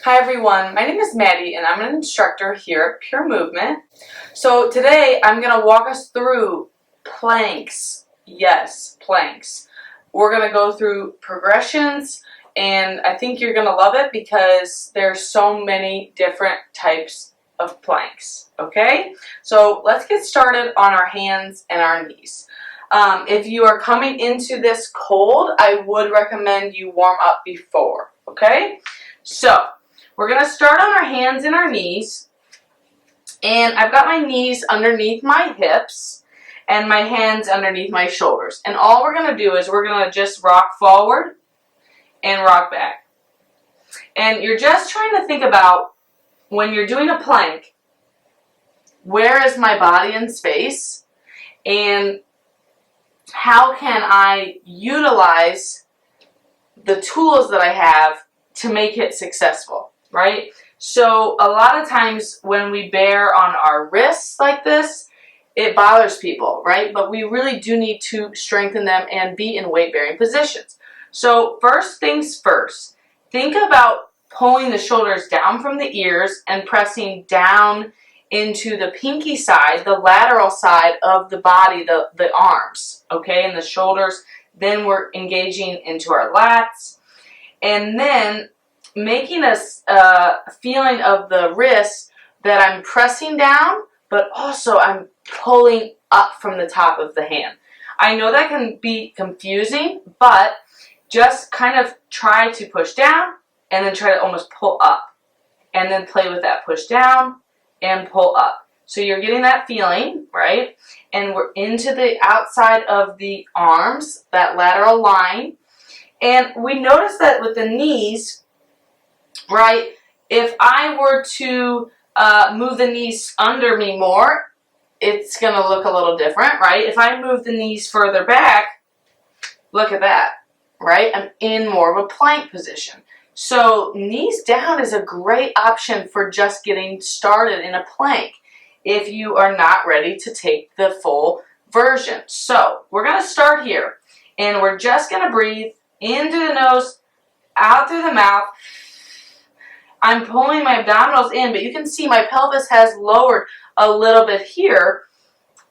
Hi everyone, my name is Maddie and I'm an instructor here at Pure Movement. So today I'm going to walk us through planks. Yes, planks. We're going to go through progressions and I think you're going to love it because there's so many different types of planks. Okay, so let's get started on our hands and our knees. If you are coming into this cold, I would recommend you warm up before. Okay, so we're going to start on our hands and our knees, and I've got my knees underneath my hips and my hands underneath my shoulders, and all we're going to do is we're going to just rock forward and rock back. And you're just trying to think about, when you're doing a plank, where is my body in space and how can I utilize the tools that I have to make it successful, right? So a lot of times when we bear on our wrists like this, it bothers people, right? But we really do need to strengthen them and be in weight-bearing positions. So first things first, think about pulling the shoulders down from the ears and pressing down into the pinky side, the lateral side of the body, the arms, okay, and the shoulders. Then we're engaging into our lats. And then making a feeling of the wrist that I'm pressing down, but also I'm pulling up from the top of the hand. I know that can be confusing, but just kind of try to push down and then try to almost pull up. And then play with that push down and pull up. So you're getting that feeling, right? And we're into the outside of the arms, that lateral line. And we notice that with the knees, right, if I were to move the knees under me more, it's going to look a little different, right? If I move the knees further back, look at that, right? I'm in more of a plank position. So knees down is a great option for just getting started in a plank if you are not ready to take the full version. So we're going to start here, and we're just going to breathe in through the nose, out through the mouth. I'm pulling my abdominals in, but you can see my pelvis has lowered a little bit here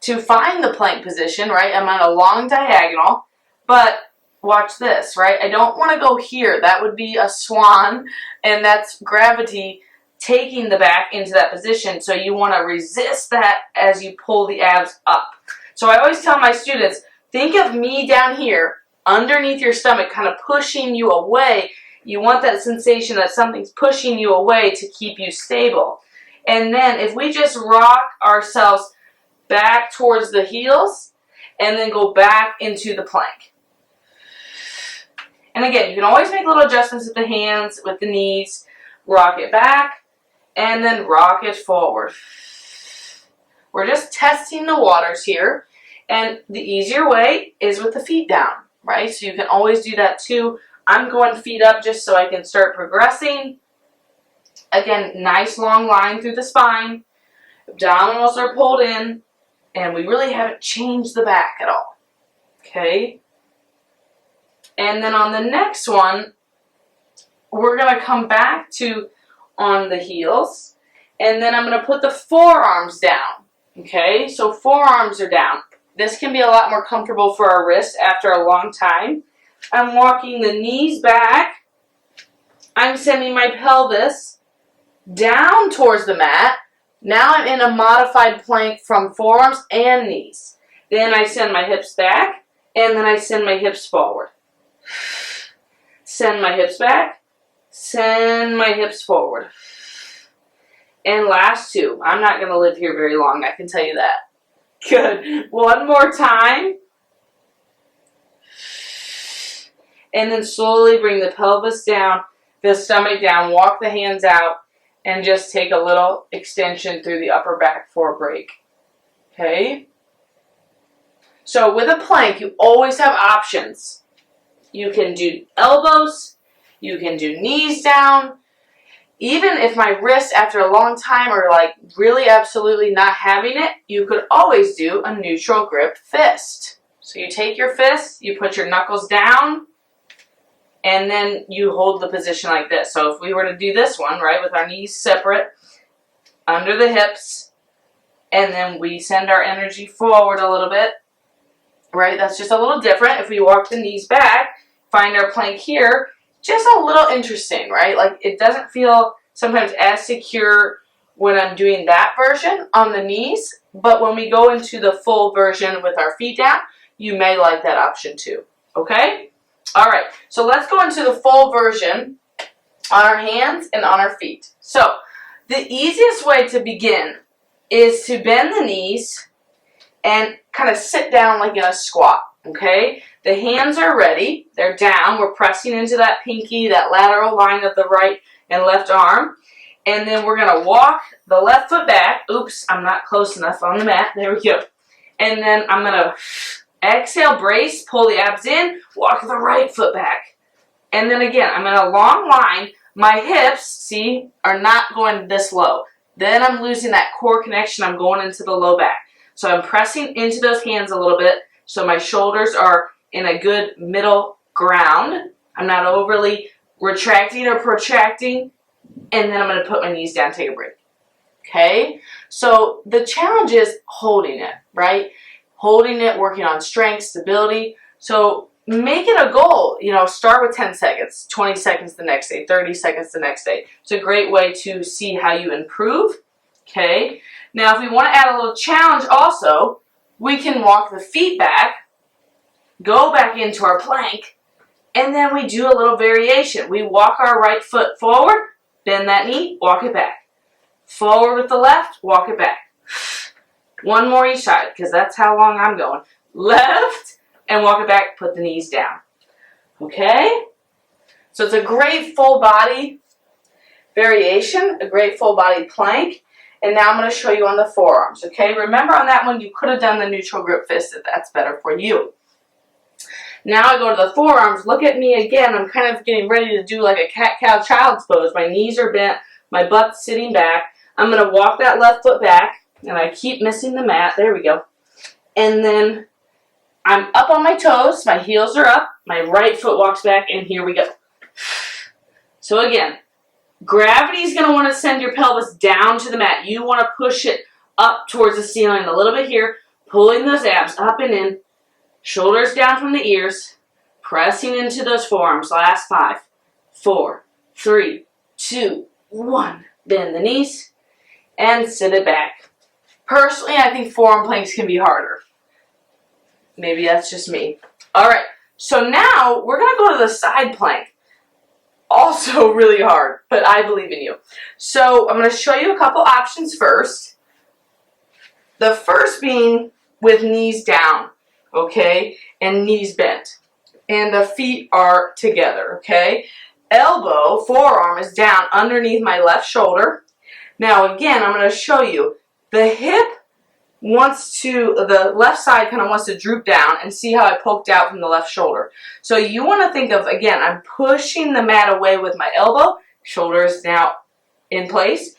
to find the plank position, right? I'm on a long diagonal, but watch this, right? I don't want to go here. That would be a swan, and that's gravity taking the back into that position. So you want to resist that as you pull the abs up. So I always tell my students, think of me down here underneath your stomach, kind of pushing you away. You want that sensation that something's pushing you away to keep you stable. And then if we just rock ourselves back towards the heels and then go back into the plank. And again, you can always make little adjustments with the hands, with the knees. Rock it back and then rock it forward. We're just testing the waters here. And the easier way is with the feet down, right? So you can always do that too. I'm going feet up just so I can start progressing. Again, nice long line through the spine. Abdominals are pulled in. And we really haven't changed the back at all. Okay? And then on the next one, we're going to come back to on the heels. And then I'm going to put the forearms down. Okay? So forearms are down. This can be a lot more comfortable for our wrists after a long time. I'm walking the knees back. I'm sending my pelvis down towards the mat. Now I'm in a modified plank from forearms and knees. Then I send my hips back, and then I send my hips forward. Send my hips back, send my hips forward. And last two. I'm not going to live here very long, I can tell you that. Good. One more time. And then slowly bring the pelvis down, the stomach down, walk the hands out, and just take a little extension through the upper back for a break. Okay? So with a plank, you always have options. You can do elbows, you can do knees down. Even if my wrists after a long time are like really absolutely not having it, you could always do a neutral grip fist. So you take your fist, you put your knuckles down, and then you hold the position like this. So if we were to do this one, right, with our knees separate, under the hips, and then we send our energy forward a little bit, right? That's just a little different. If we walk the knees back, find our plank here, just a little interesting, right? Like it doesn't feel sometimes as secure when I'm doing that version on the knees, but when we go into the full version with our feet down, you may like that option too, okay? All right, so let's go into the full version on our hands and on our feet. So the easiest way to begin is to bend the knees and kind of sit down like in a squat, okay? The hands are ready, they're down, we're pressing into that pinky, that lateral line of the right and left arm, and then we're gonna walk the left foot back. Oops, I'm not close enough on the mat, there we go. And then I'm gonna exhale, brace, pull the abs in, walk the right foot back. And then again, I'm in a long line, my hips, see, are not going this low. Then I'm losing that core connection, I'm going into the low back. So I'm pressing into those hands a little bit so my shoulders are in a good middle ground. I'm not overly retracting or protracting. And then I'm going to put my knees down, take a break. Okay? So the challenge is holding it, right? Holding it, working on strength, stability. So make it a goal. You know, start with 10 seconds, 20 seconds the next day, 30 seconds the next day. It's a great way to see how you improve. Okay? Now, if we want to add a little challenge also, we can walk the feet back, go back into our plank, and then we do a little variation. We walk our right foot forward, bend that knee, walk it back. Forward with the left, walk it back. One more each side, because that's how long I'm going. Left, and walk it back, put the knees down. Okay? So it's a great full body variation, a great full body plank. And now I'm going to show you on the forearms, okay? Remember on that one, you could have done the neutral grip fist if that's better for you. Now I go to the forearms. Look at me again. I'm kind of getting ready to do like a cat-cow child's pose. My knees are bent, my butt's sitting back. I'm going to walk that left foot back, and I keep missing the mat. There we go. And then I'm up on my toes. My heels are up. My right foot walks back, and here we go. So again, gravity is going to want to send your pelvis down to the mat. You want to push it up towards the ceiling a little bit here, pulling those abs up and in, shoulders down from the ears, pressing into those forearms. Last 5, 4, 3, 2, 1. Bend the knees and sit it back. Personally, I think forearm planks can be harder. Maybe that's just me. All right, so now we're going to go to the side plank. Also really hard, but I believe in you. So I'm going to show you a couple options first. The first being with knees down, okay, and knees bent. And the feet are together, okay? Elbow, forearm is down underneath my left shoulder. Now again, I'm going to show you the hip wants to, the left side kind of wants to droop down, and see how I poked out from the left shoulder. So you want to think of, again, I'm pushing the mat away with my elbow, shoulders now in place,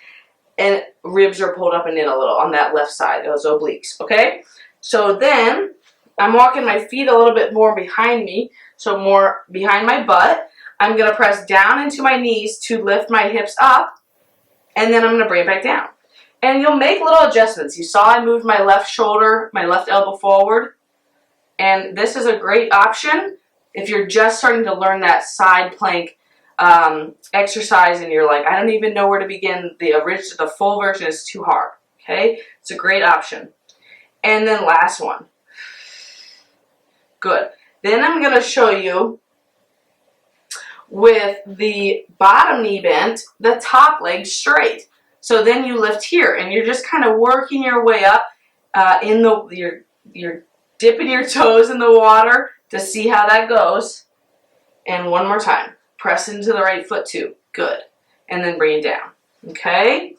and ribs are pulled up and in a little on that left side, those obliques, okay? So then I'm walking my feet a little bit more behind me, so more behind my butt. I'm going to press down into my knees to lift my hips up, and then I'm going to bring it back down. And you'll make little adjustments. You saw I moved my left shoulder, my left elbow forward. And this is a great option if you're just starting to learn that side plank exercise and you're like, I don't even know where to begin. The full version is too hard. Okay? It's a great option. And then last one. Good. Then I'm going to show you with the bottom knee bent, the top leg straight. So then you lift here, and you're just kind of working your way up. You're dipping your toes in the water to see how that goes. And one more time, press into the right foot too. Good. And then bring it down. Okay.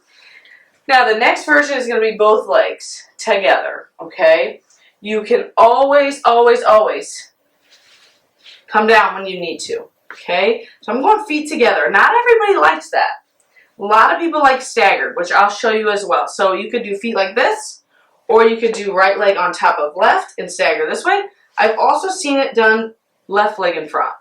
Now the next version is going to be both legs together. Okay. You can always, always, always come down when you need to. Okay. So I'm going feet together. Not everybody likes that. A lot of people like staggered, which I'll show you as well. So you could do feet like this, or you could do right leg on top of left and stagger this way. I've also seen it done left leg in front.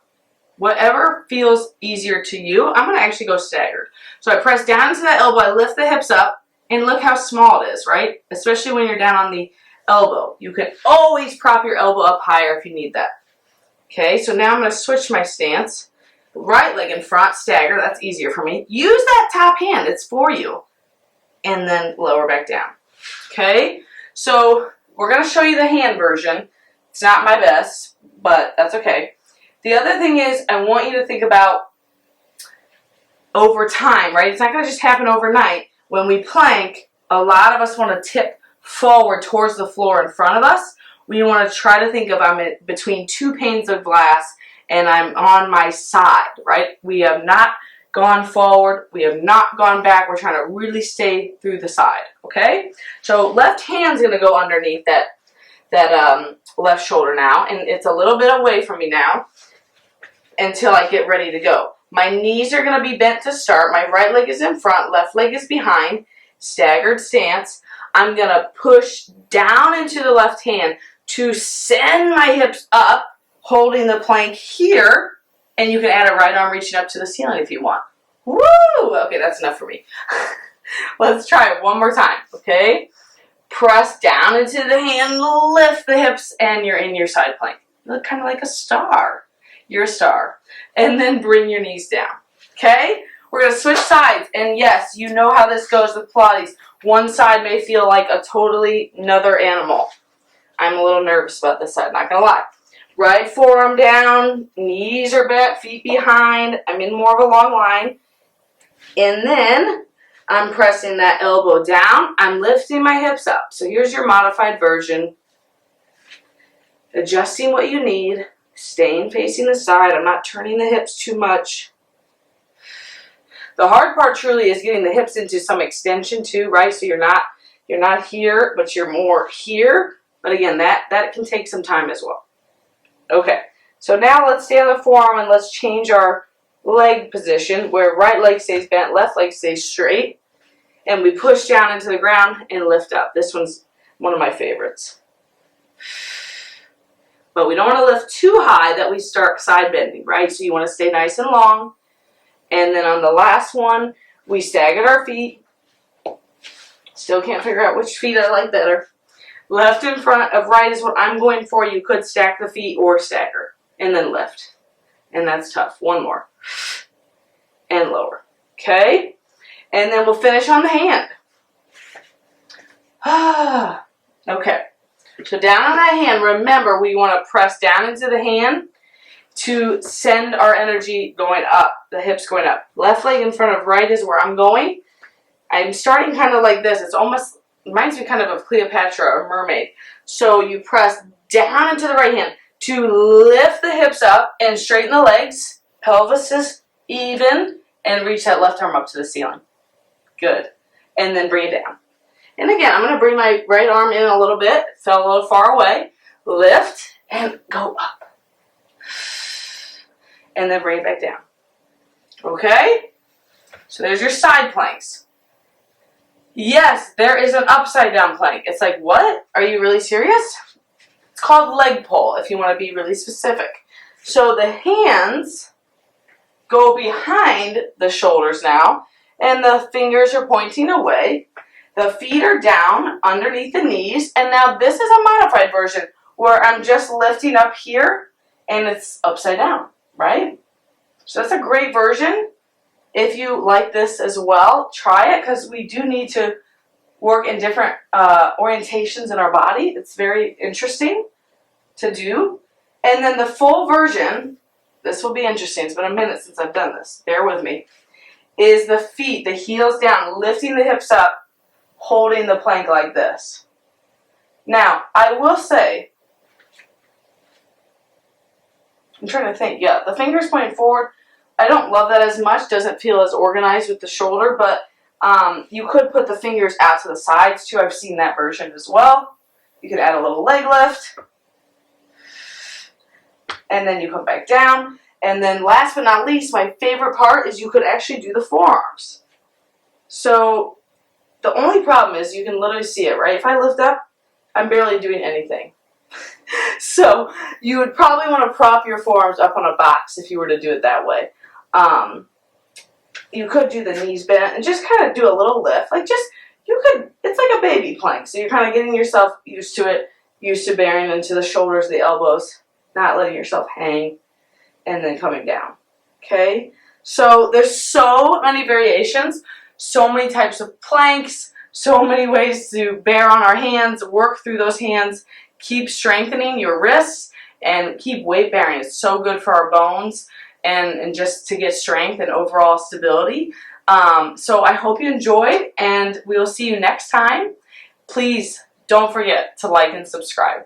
Whatever feels easier to you. I'm going to actually go staggered. So I press down into that elbow, I lift the hips up, and look how small it is, right? Especially when you're down on the elbow. You can always prop your elbow up higher if you need that. Okay, so now I'm going to switch my stance. Right leg in front, stagger, that's easier for me. Use that top hand, it's for you. And then lower back down. Okay, so we're going to show you the hand version. It's not my best, but that's okay. The other thing is I want you to think about over time, right? It's not going to just happen overnight. When we plank, a lot of us want to tip forward towards the floor in front of us. We want to try to think of I'm between two panes of glass and I'm on my side, right? We have not gone forward. We have not gone back. We're trying to really stay through the side, okay? So left hand's going to go underneath that left shoulder now, and it's a little bit away from me now until I get ready to go. My knees are going to be bent to start. My right leg is in front, left leg is behind, staggered stance. I'm going to push down into the left hand to send my hips up, holding the plank here, and you can add a right arm reaching up to the ceiling if you want. Woo! Okay, that's enough for me. Let's try it one more time, okay? Press down into the hand, lift the hips, and you're in your side plank. You look kind of like a star. You're a star. And then bring your knees down, okay? We're going to switch sides, and yes, you know how this goes with Pilates. One side may feel like a totally another animal. I'm a little nervous about this side, not going to lie. Right forearm down, knees are bent, feet behind. I'm in more of a long line. And then I'm pressing that elbow down. I'm lifting my hips up. So here's your modified version. Adjusting what you need. Staying facing the side. I'm not turning the hips too much. The hard part truly is getting the hips into some extension too, right? So you're not here, but you're more here. But again, that can take some time as well. Okay, so now let's stay on the forearm and let's change our leg position where right leg stays bent, left leg stays straight. And we push down into the ground and lift up. This one's one of my favorites. But we don't want to lift too high that we start side bending, right? So you want to stay nice and long. And then on the last one, we staggered our feet. Still can't figure out which feet I like better. Left in front of right is what I'm going for. You could stack the feet or stagger. And then lift. And that's tough. One more. And lower. Okay? And then we'll finish on the hand. Okay. So down on that hand, remember we want to press down into the hand to send our energy going up. The hips going up. Left leg in front of right is where I'm going. I'm starting kind of like this. It's almost reminds me kind of Cleopatra or mermaid. So you press down into the right hand to lift the hips up and straighten the legs. Pelvis is even. And reach that left arm up to the ceiling. Good. And then bring it down. And again, I'm going to bring my right arm in a little bit. It fell a little far away. Lift and go up. And then bring it back down. Okay? So there's your side planks. Yes, there is an upside down plank. It's like, what? Are you really serious? It's called leg pull if you want to be really specific. So the hands go behind the shoulders now, and the fingers are pointing away. The feet are down underneath the knees, and now this is a modified version where I'm just lifting up here, and it's upside down, right? So that's a great version. If you like this as well, try it, because we do need to work in different orientations in our body. It's very interesting to do. And then the full version, this will be interesting. It's been a minute since I've done this. Bear with me. Is the feet, the heels down, lifting the hips up, holding the plank like this. Now, I will say, I'm trying to think. Yeah, the fingers pointing forward. I don't love that as much. Doesn't feel as organized with the shoulder, but you could put the fingers out to the sides too. I've seen that version as well. You could add a little leg lift. And then you come back down. And then last but not least, my favorite part is you could actually do the forearms. So the only problem is you can literally see it, right? If I lift up, I'm barely doing anything. So you would probably want to prop your forearms up on a box if you were to do it that way. You could do the knees bent and just kind of do a little lift. Like it's like a baby plank. So you're kind of getting yourself used to it, used to bearing into the shoulders, the elbows, not letting yourself hang, and then coming down. Okay? So there's so many variations, so many types of planks, so many ways to bear on our hands, work through those hands, keep strengthening your wrists, and keep weight bearing. It's so good for our bones and just to get strength and overall stability. So I hope you enjoyed, and we will see you next time. Please don't forget to like and subscribe.